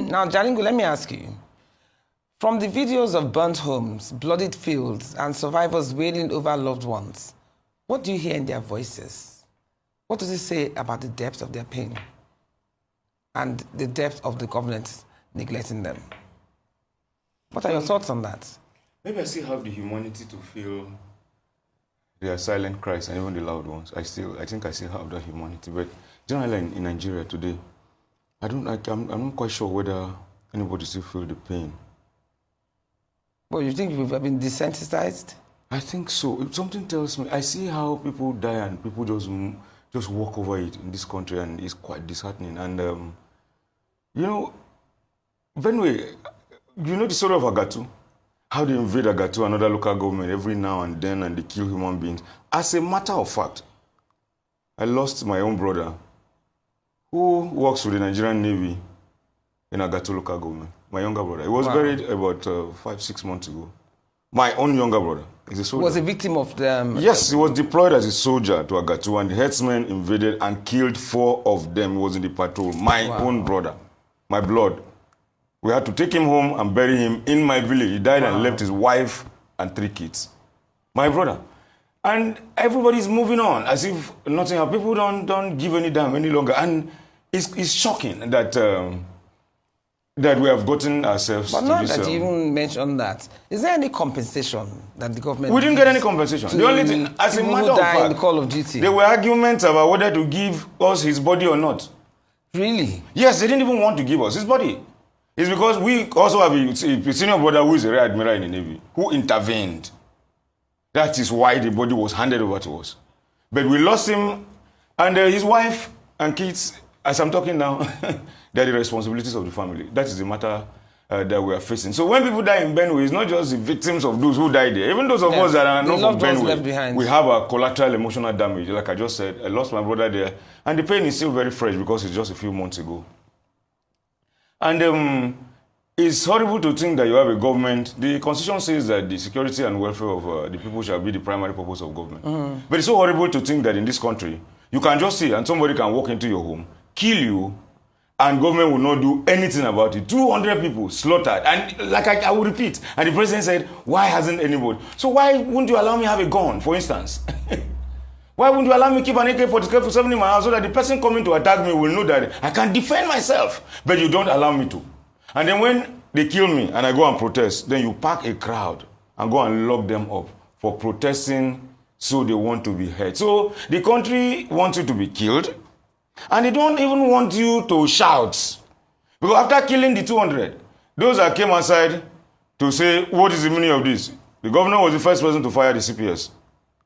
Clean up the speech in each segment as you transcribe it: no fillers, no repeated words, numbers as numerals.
Now, Jalingo, let me ask you. From the videos of burnt homes, bloodied fields, and survivors wailing over loved ones, what do you hear in their voices? What does it say about the depth of their pain and the depth of the government neglecting them? What are your thoughts on that? Maybe I still have the humanity to feel their silent cries and even the loud ones. I think I still have that humanity. But generally in Nigeria today, I'm not quite sure whether anybody still feel the pain. Well, you think we've been desensitized? I think so. Something tells me, I see how people die and people just walk over it in this country, and it's quite disheartening. And, you know, Benue, you know the story of Agatu? How they invade Agatu, another local government, every now and then, and they kill human beings. As a matter of fact, I lost my own brother, who works with the Nigerian Navy in Agatu local government. My younger brother. He was buried about 5-6 months ago. My own younger brother. He's a soldier. Was a victim of them? Yes, he was deployed as a soldier to Agatu, and the herdsmen invaded and killed 4 of them. He was in the patrol. My own brother, my blood. We had to take him home and bury him in my village. He died and left his wife and 3 kids. My brother. And everybody's moving on as if nothing happened. People don't give any damn any longer. And it's shocking that that we have gotten ourselves but to not this. That you even mentioned that. Is there any compensation that the government? We didn't get any compensation. The only thing, as a matter of fact, in the Call of Duty, there were arguments about whether to give us his body or not. Really? Yes, they didn't even want to give us his body. It's because we also have a senior brother who is a rear admiral in the Navy who intervened. That is why the body was handed over to us. But we lost him, and his wife and kids, as I'm talking now, they're the responsibilities of the family. That is the matter that we are facing. So when people die in Benue, it's not just the victims of those who died there. Even those of us that are not from Benue, we have a collateral emotional damage. Like I just said, I lost my brother there. And the pain is still very fresh because it's just a few months ago. And it's horrible to think that you have a government. The Constitution says that the security and welfare of the people shall be the primary purpose of government. But it's so horrible to think that in this country, you can just see and somebody can walk into your home, kill you, and government will not do anything about it. 200 people slaughtered. And like I will repeat, and the president said, why hasn't anybody? So why wouldn't you allow me have a gun, for instance? Why wouldn't you allow me keep an AK-47 in my house so that the person coming to attack me will know that I can defend myself, but you don't allow me to? And then when they kill me and I go and protest, then you pack a crowd and go and lock them up for protesting so they want to be heard. So the country wants you to be killed, and they don't even want you to shout. Because after killing the 200, those that came outside to say, what is the meaning of this? The governor was the first person to fire the CPS.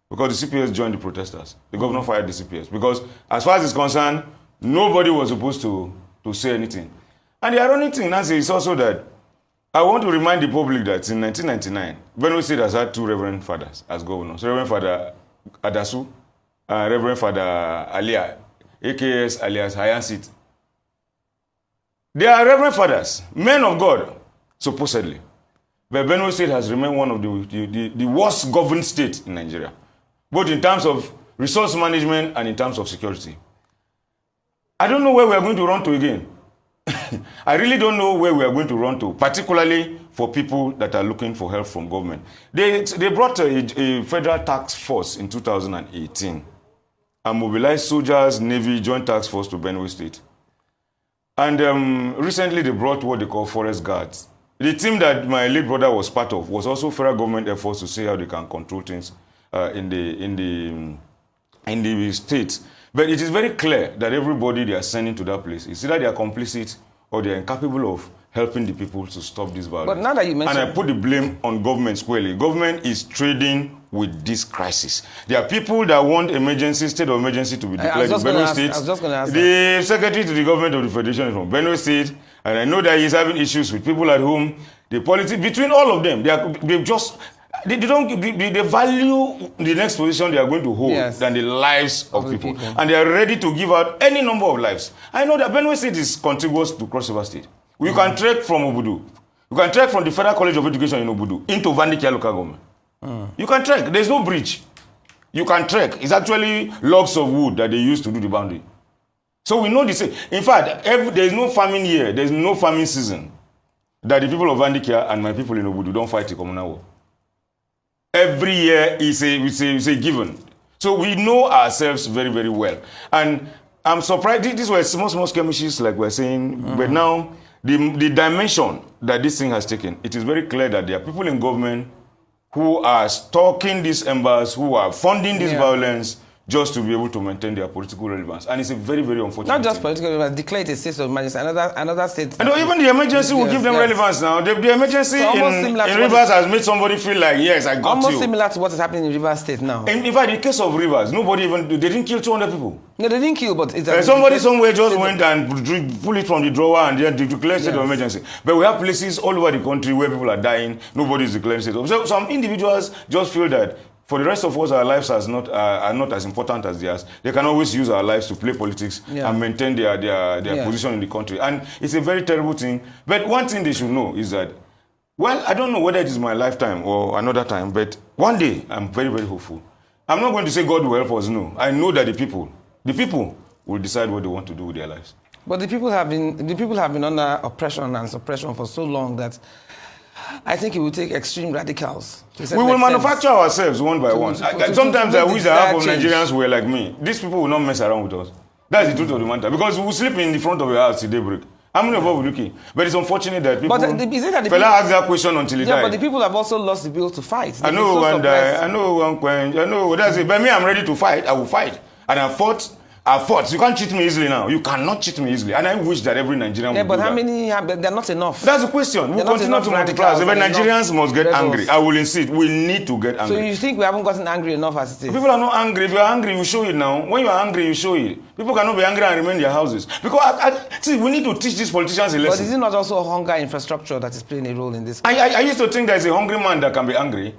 Because the CPS joined the protesters. The governor fired the CPS. Because as far as it's concerned, nobody was supposed to say anything. And the ironic thing, Nancy, is also that I want to remind the public that in 1999, Benue State has had 2 Reverend Fathers as governors. Reverend Father Adasu and Reverend Father Alia, AKS alias Hayansit. They are Reverend Fathers, men of God, supposedly. But Benue State has remained one of the worst governed states in Nigeria, both in terms of resource management and in terms of security. I don't know where we are going to run to again. I really don't know where we are going to run to, particularly for people that are looking for help from government. They brought a federal task force in 2018 and mobilized soldiers, Navy, Joint Task Force to Benue State. And recently they brought what they call forest guards. The team that my late brother was part of was also federal government efforts to see how they can control things in the state. But it is very clear that everybody they are sending to that place is either they are complicit or they are incapable of helping the people to stop this violence. But now that you mentioned... And I put the blame on government squarely. Government is trading with this crisis. There are people that want state of emergency to be declared in Benue State. I was just going to ask the secretary to the government of the Federation is from Benue State, and I know that he's having issues with people at home. The politics between all of them, they value the next position they are going to hold than the lives of people. And they are ready to give out any number of lives. I know that Benue State is contiguous to Cross River State. You can trek from Obudu. You can trek from the Federal College of Education in Obudu into Vandikia local government. You can trek. There's no bridge. You can trek. It's actually logs of wood that they use to do the boundary. So we know the same. In fact, there is no famine year, there is no famine season that the people of Andikia and my people in Obudu don't fight a communal war. Every year is a given. So we know ourselves very, very well. And I'm surprised, these were small skirmishes like we're saying, but now the dimension that this thing has taken, it is very clear that there are people in government who are stalking these embers, who are funding this violence, just to be able to maintain their political relevance. And it's a very, very unfortunate Not just thing. political relevance, declared a state of emergency, another state. I know even the emergency will give them relevance now. The emergency in Rivers has made somebody feel like, yes, I got almost you. Similar to what is happening in Rivers State now. In fact, in the case of Rivers, they didn't kill 200 people. No, they didn't kill, but it's somebody somewhere just went and pulled it from the drawer and then declared state of emergency. But we have places all over the country where people are dying, nobody is declaring state of emergency. So some individuals just feel that for the rest of us, our lives are not as important as theirs. They can always use our lives to play politics and maintain their position in the country. And it's a very terrible thing. But one thing they should know is that, well, I don't know whether it is my lifetime or another time, but one day I'm very, very hopeful. I'm not going to say God will help us, no. I know that the people will decide what they want to do with their lives. But the people have been under oppression and suppression for so long that I think it will take extreme radicals. We will manufacture ourselves one by one. Sometimes I wish that half of Nigerians were like me. These people will not mess around with us. That's the truth of the matter. Because we will sleep in the front of your house till daybreak. How many of us will looking? But it's unfortunate that people... But is it that fella asked that question until he died. But the people have also lost the will to fight. I know one die. I know one quench. I know that's it. But me, I'm ready to fight. I will fight. And I fought. So you can't cheat me easily now. You cannot cheat me easily. And I wish that every Nigerian would do that. But how many have? They're not enough. That's the question. We'll continue to multiply. But Nigerians must get angry. I will insist. We need to get angry. So you think we haven't gotten angry enough as it is? People are not angry. If you're angry, you show it now. When you are angry, you show it. People cannot be angry and remain in their houses. Because, see, we need to teach these politicians a lesson. But is it not also a hunger infrastructure that is playing a role in this? I used to think there's a hungry man that can be angry.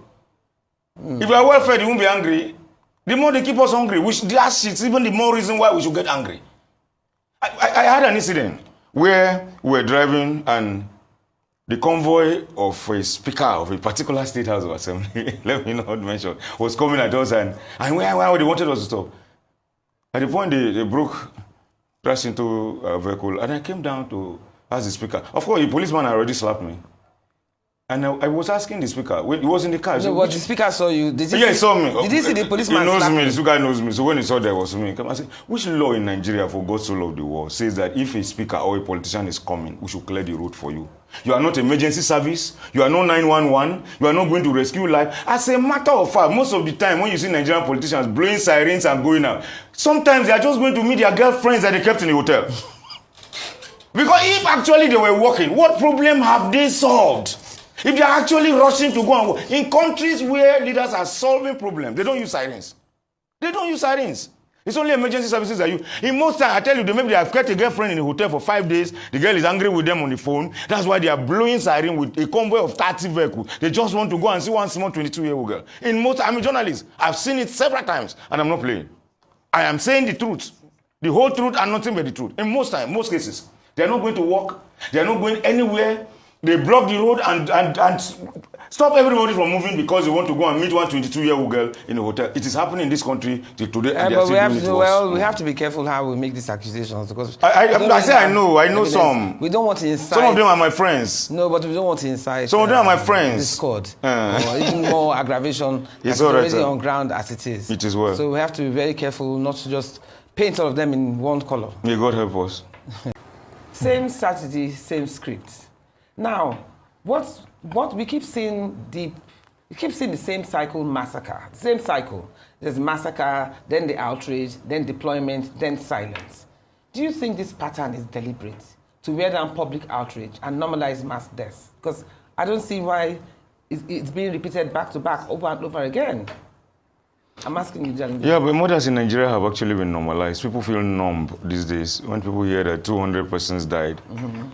If you are well fed, you won't be angry. The more they keep us hungry, it's even the more reason why we should get angry. I had an incident where we were driving and the convoy of a speaker of a particular state house of assembly, let me not mention, was coming at us and where they wanted us to stop. At the point they crashed into a vehicle and I came down to ask the speaker. Of course, the policeman already slapped me. And I was asking the speaker, when he was in the car. No, but the speaker saw you. He saw me. Did he see the policeman? He knows me, the speaker knows me. So when he saw that, it was me. I said, which law in Nigeria, for God so loved the world, says that if a speaker or a politician is coming, we should clear the road for you? You are not emergency service. You are not 911. You are not going to rescue life. As a matter of fact, most of the time when you see Nigerian politicians blowing sirens and going out, sometimes they are just going to meet their girlfriends that they kept in the hotel. Because if actually they were working, what problem have they solved? If they are actually rushing to go and work. In countries where leaders are solving problems, they don't use sirens. They don't use sirens. It's only emergency services that you. In most times, I tell you, maybe they have kept a girlfriend in the hotel for 5 days. The girl is angry with them on the phone. That's why they are blowing siren with a convoy of 30 vehicles. They just want to go and see one small 22-year-old girl. I'm a journalist. I've seen it several times, and I'm not playing. I am saying the truth. The whole truth and nothing but the truth. In most cases, they are not going to work. They are not going anywhere. They block the road and stop everybody from moving because they want to go and meet one 22-year-old girl in a hotel. It is happening in this country till today. And but we have to be careful how we make these accusations because I know some. We don't want to incite. Some of them are my friends. No, but we don't want to incite. Some of them are my friends. Discord or even more aggravation. It's already on ground as it is. It is well. So we have to be very careful not to just paint all of them in one color. May God help us. Same strategy, same script. Now, what we keep seeing the same cycle massacre. Same cycle. There's massacre, then the outrage, then deployment, then silence. Do you think this pattern is deliberate to wear down public outrage and normalize mass deaths? Because I don't see why it's being repeated back to back over and over again. I'm asking you, Jalingo. Yeah, but murders in Nigeria have actually been normalized. People feel numb these days. When people hear that 200 persons died,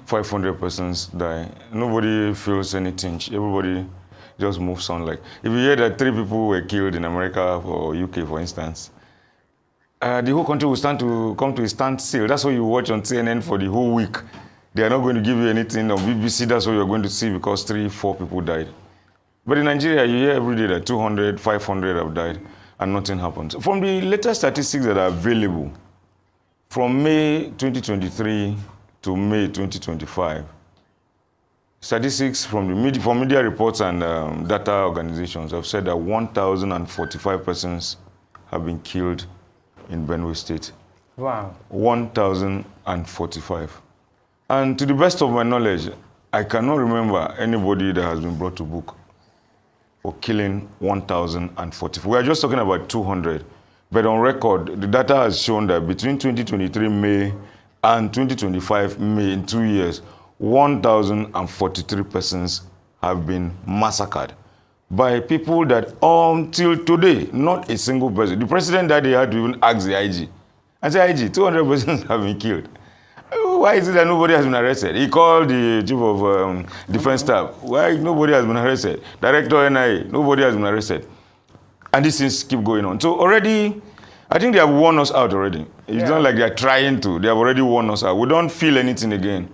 500 persons died, nobody feels anything. Everybody just moves on. Like, if you hear that 3 people were killed in America or UK, for instance, the whole country will come to a standstill. That's what you watch on CNN for the whole week. They are not going to give you anything on BBC. That's what you're going to see because 3, 4 people died. But in Nigeria, you hear every day that 200, 500 have died. And nothing happens. From the latest statistics that are available from May 2023 to May 2025, statistics from media reports and data organizations have said that 1,045 persons have been killed in Benue State. Wow. 1,045. And to the best of my knowledge, I cannot remember anybody that has been brought to book for killing 1,044. We are just talking about 200. But on record, the data has shown that between 2023 May and 2025 May, in 2 years, 1,043 persons have been massacred by people that until today, not a single person. The president that day had to even ask the IG. I said, IG, 200 persons have been killed. Why is it that nobody has been arrested? He called the chief of defense staff. Why nobody has been arrested? Director NIA, nobody has been arrested. And these things keep going on. So already, I think they have worn us out already. It's not like they are trying to. They have already worn us out. We don't feel anything again.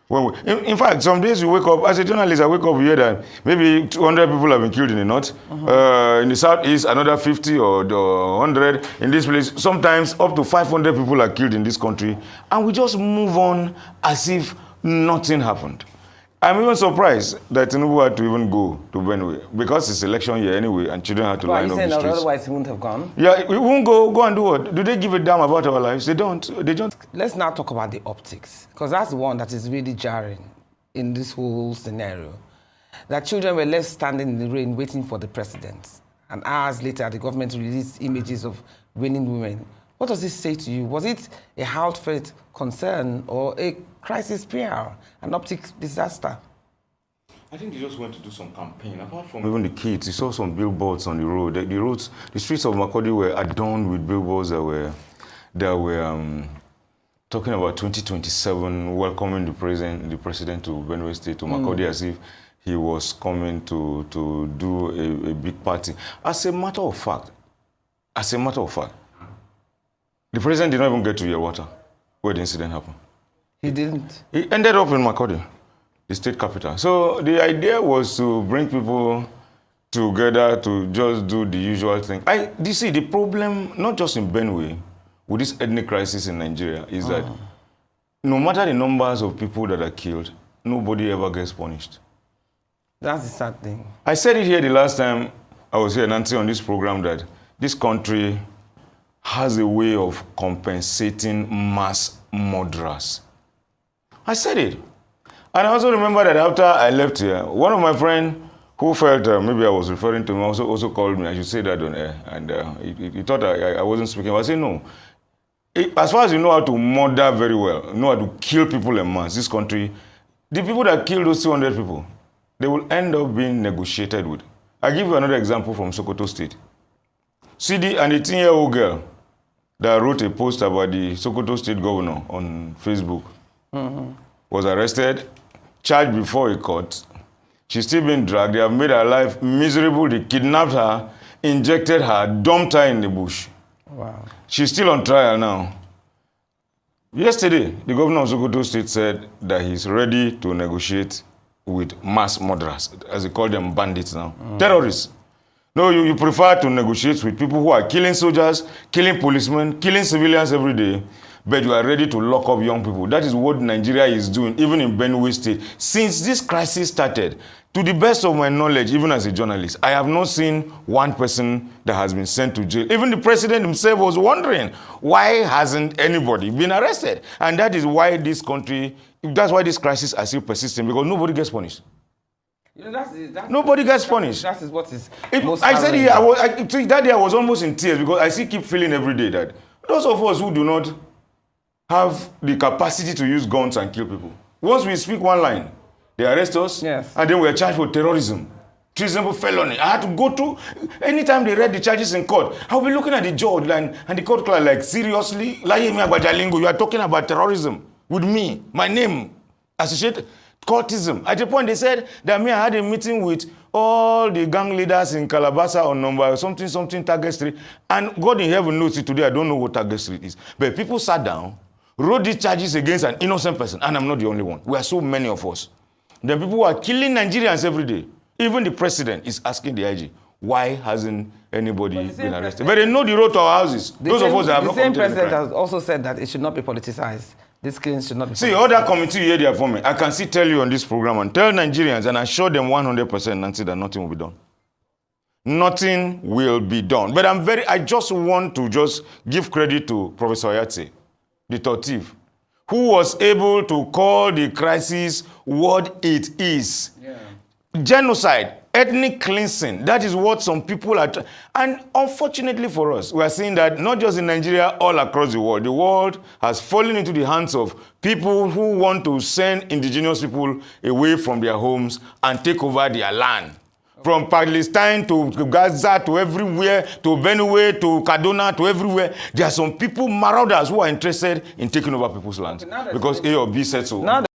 When in fact, some days you wake up, as a journalist, I wake up, you hear that maybe 200 people have been killed in the north. In the southeast, another 50 or 100. In this place, sometimes up to 500 people are killed in this country. And we just move on as if nothing happened. I'm even surprised that Tinubu had to even go to Benue because it's election year anyway, and children had to line up the streets. Otherwise, he wouldn't have gone. Yeah, we won't go and do what? Do they give a damn about our lives? They don't. They don't. Let's now talk about the optics, because that's the one that is really jarring in this whole scenario. That children were left standing in the rain waiting for the president, and hours later, the government released images of raining women. What does this say to you? Was it a heartfelt concern or a crisis PR, an optic disaster? I think they just went to do some campaign. Apart from even the kids, you saw some billboards on the road. The roads, the streets of Makurdi were adorned with billboards that were talking about 2027, welcoming the president to Benue State, to Makurdi, as if he was coming to do a big party. As a matter of fact, the president did not even get to Yewata, where the incident happened. He didn't? He ended up in Makurdi, the state capital. So the idea was to bring people together to just do the usual thing. You see, the problem, not just in Benue, with this ethnic crisis in Nigeria, is that no matter the numbers of people that are killed, nobody ever gets punished. That's the sad thing. I said it here the last time I was here, Nancy, on this program, that this country has a way of compensating mass murderers. I said it. And I also remember that after I left here, one of my friends who felt maybe I was referring to him also called me. I should say that on air. And he thought I wasn't speaking. I said, no. As far as you know how to murder very well, you know how to kill people en masse, this country, the people that killed those 200 people, they will end up being negotiated with. I'll give you another example from Sokoto State. CD, an 18-year-old girl that wrote a post about the Sokoto State governor on Facebook, was arrested, charged before a court. She's still being dragged. They have made her life miserable. They kidnapped her, injected her, dumped her in the bush. Wow. She's still on trial now. Yesterday, the governor of Sokoto State said that he's ready to negotiate with mass murderers, as they call them, bandits now, terrorists. No, you prefer to negotiate with people who are killing soldiers, killing policemen, killing civilians every day, but you are ready to lock up young people. That is what Nigeria is doing, even in Benue State. Since this crisis started, to the best of my knowledge, even as a journalist, I have not seen one person that has been sent to jail. Even the president himself was wondering, why hasn't anybody been arrested? And that is why this country, that's why this crisis is still persisting, because nobody gets punished. You know, nobody gets punished. That is what is most I said here, that day I was almost in tears, because I still keep feeling every day that those of us who do not have the capacity to use guns and kill people, once we speak one line, they arrest us, yes, and then we are charged for terrorism, treasonable felony. I had to go to, anytime they read the charges in court, I'll be looking at the judge and the court clerk like, seriously? Agba Jalingo, you are talking about terrorism with me, my name, associated cultism. At the point they said that I had a meeting with all the gang leaders in Calabasa on number something Target Street, and God in heaven knows it today, I don't know what Target Street is. But people sat down, wrote these charges against an innocent person, and I'm not the only one. We are so many of us. Then people who are killing Nigerians every day. Even the president is asking the IG, why hasn't anybody been arrested. But they know the road to our houses. Those of us that have not committed The same president crime. has also said that it should not be politicized. This killing should not be See, politicized. all that committee here, they are forming. I can still tell you on this program and tell Nigerians and assure them 100%, Nancy, that nothing will be done. Nothing will be done. But I just want to give credit to Professor Oyate, the third thief, who was able to call the crisis what it is. Yeah. Genocide, ethnic cleansing, that is what some people are and unfortunately for us, we are seeing that not just in Nigeria, all across the world has fallen into the hands of people who want to send indigenous people away from their homes and take over their land. From Palestine to Gaza to everywhere, to Benue, to Kaduna, to everywhere. There are some people, marauders, who are interested in taking over people's lands. Because A or B said so.